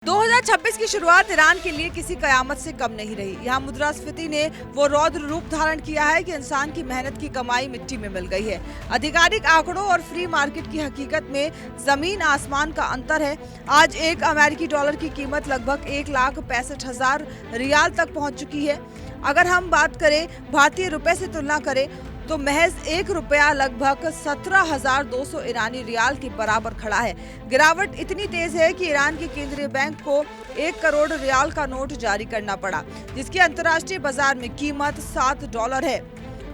2026 की शुरुआत ईरान के लिए किसी कयामत से कम नहीं रही। यहाँ मुद्रास्फीति ने वो रौद्र रूप धारण किया है कि इंसान की मेहनत की कमाई मिट्टी में मिल गई है। आधिकारिक आंकड़ों और फ्री मार्केट की हकीकत में जमीन आसमान का अंतर है। आज एक अमेरिकी डॉलर की कीमत लगभग 1,65,000 रियाल तक पहुंच चुकी है। अगर हम बात करें भारतीय रुपए से तुलना करें तो महज ₹1 लगभग 17,200 ईरानी रियाल के बराबर खड़ा है। गिरावट इतनी तेज है कि ईरान के केंद्रीय बैंक को 1 करोड़ रियाल का नोट जारी करना पड़ा, जिसकी अंतर्राष्ट्रीय बाजार में कीमत $7 है।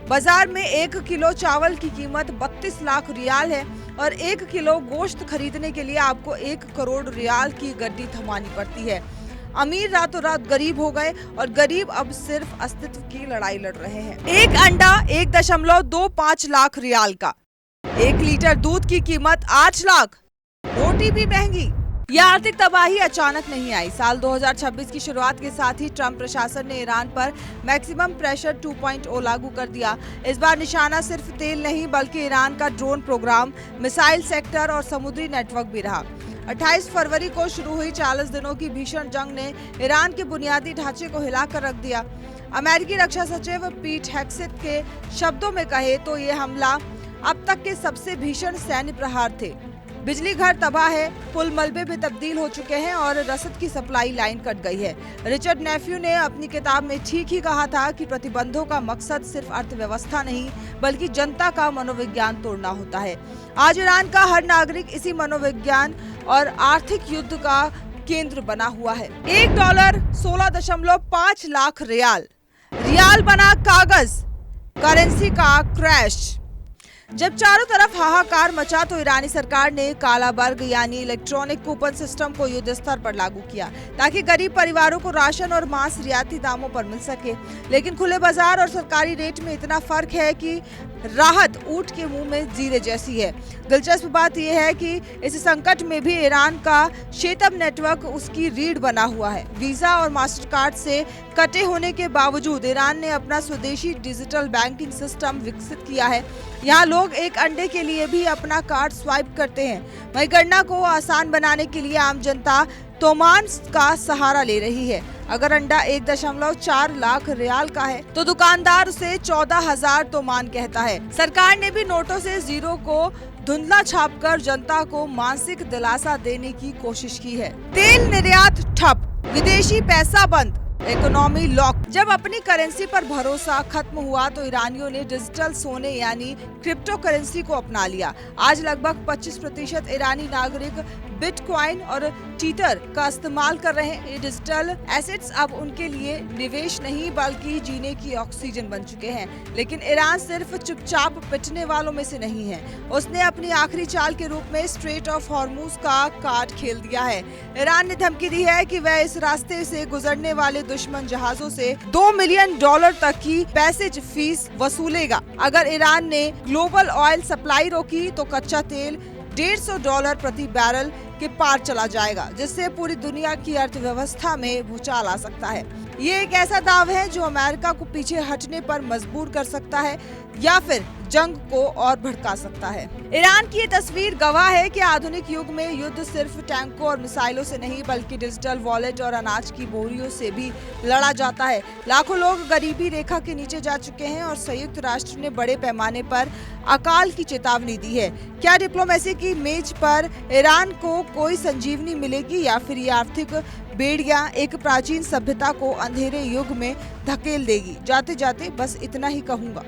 बाजार में 1 किलो चावल की कीमत 32 लाख रियाल है और 1 किलो गोश्त खरीदने के लिए आपको 1 करोड़ रियाल की गड्डी थमानी पड़ती है। अमीर रातों रात गरीब हो गए और गरीब अब सिर्फ अस्तित्व की लड़ाई लड़ रहे हैं। एक अंडा 1.25 लाख रियाल का, 1 लीटर दूध की कीमत 8 लाख, रोटी भी महंगी। यह आर्थिक तबाही अचानक नहीं आई। साल 2026 की शुरुआत के साथ ही ट्रंप प्रशासन ने ईरान पर मैक्सिमम प्रेशर 2.0 लागू कर दिया। इस बार निशाना सिर्फ तेल नहीं बल्कि ईरान का ड्रोन प्रोग्राम, मिसाइल सेक्टर और समुद्री नेटवर्क भी रहा। 28 फरवरी को शुरू हुई 40 दिनों की भीषण जंग ने ईरान के बुनियादी ढांचे को हिलाकर रख दिया। अमेरिकी रक्षा सचिव पीट हेग्सेथ के शब्दों में कहे तो ये हमला अब तक के सबसे भीषण सैन्य प्रहार थे। बिजली घर तबाह है, पुल मलबे में तब्दील हो चुके हैं और रसद की सप्लाई लाइन कट गई है। रिचर्ड नेफ्यू ने अपनी किताब में ठीक ही कहा था कि प्रतिबंधों का मकसद सिर्फ अर्थव्यवस्था नहीं बल्कि जनता का मनोविज्ञान तोड़ना होता है। आज ईरान का हर नागरिक इसी मनोविज्ञान और आर्थिक युद्ध का केंद्र बना हुआ है। $1 16.5 लाख रियाल, रियाल बना कागज, करेंसी का क्रैश। जब चारों तरफ हाहाकार मचा तो ईरानी सरकार ने काला वर्ग यानी इलेक्ट्रॉनिक कूपन सिस्टम को युद्ध स्तर पर लागू किया ताकि गरीब परिवारों को राशन और मांस रियायती दामों पर मिल सके। लेकिन खुले बाजार और सरकारी रेट में इतना फर्क है कि राहत ऊंट के मुंह में जीरे जैसी है। दिलचस्प बात यह है कि इस संकट में भी ईरान का शेतब नेटवर्क उसकी रीढ़ बना हुआ है। वीजा और मास्टर कार्ड से कटे होने के बावजूद ईरान ने अपना स्वदेशी डिजिटल बैंकिंग सिस्टम विकसित किया है। यहाँ लोग एक अंडे के लिए भी अपना कार्ड स्वाइप करते हैं। वहीं गणना को आसान बनाने के लिए आम जनता तोमान का सहारा ले रही है। अगर अंडा 1.4 लाख रियाल का है तो दुकानदार उसे 14,000 तोमान कहता है। सरकार ने भी नोटों से जीरो को धुंधला छापकर जनता को मानसिक दिलासा देने की कोशिश की है। तेल निर्यात ठप, विदेशी पैसा बंद, इकोनॉमी लॉक। जब अपनी करेंसी पर भरोसा खत्म हुआ तो ईरानियों ने डिजिटल सोने यानी क्रिप्टो करेंसी को अपना लिया। आज लगभग 25% ईरानी नागरिक बिटकॉइन और टीथर का इस्तेमाल कर रहे हैं। ये डिजिटल एसेट्स अब उनके लिए निवेश नहीं बल्कि जीने की ऑक्सीजन बन चुके हैं। लेकिन ईरान सिर्फ चुपचाप पिटने वालों में से नहीं है। उसने अपनी आखिरी चाल के रूप में स्ट्रेट ऑफ हॉर्मुज का कार्ड खेल दिया है। ईरान ने धमकी दी है कि वह इस रास्ते से गुजरने वाले दुश्मन जहाजों से $2 मिलियन तक की पैसेज फीस वसूलेगा। अगर ईरान ने ग्लोबल ऑयल सप्लाई रोकी तो कच्चा तेल $150 प्रति बैरल के पार चला जाएगा, जिससे पूरी दुनिया की अर्थव्यवस्था में भूचाल आ सकता है। ये एक ऐसा दाव है जो अमेरिका को पीछे हटने पर मजबूर कर सकता है या फिर जंग को और भड़का सकता है। ईरान की ये तस्वीर गवाह है कि आधुनिक युग में युद्ध सिर्फ टैंकों और मिसाइलों से नहीं बल्कि डिजिटल वॉलेट और अनाज की बोरियों से भी लड़ा जाता है। लाखों लोग गरीबी रेखा के नीचे जा चुके हैं और संयुक्त राष्ट्र ने बड़े पैमाने पर अकाल की चेतावनी दी है। क्या डिप्लोमेसी की मेज पर ईरान को कोई संजीवनी मिलेगी या फिर ये आर्थिक बेड़ियां एक प्राचीन सभ्यता को अंधेरे युग में धकेल देगी? जाते जाते बस इतना ही कहूंगा।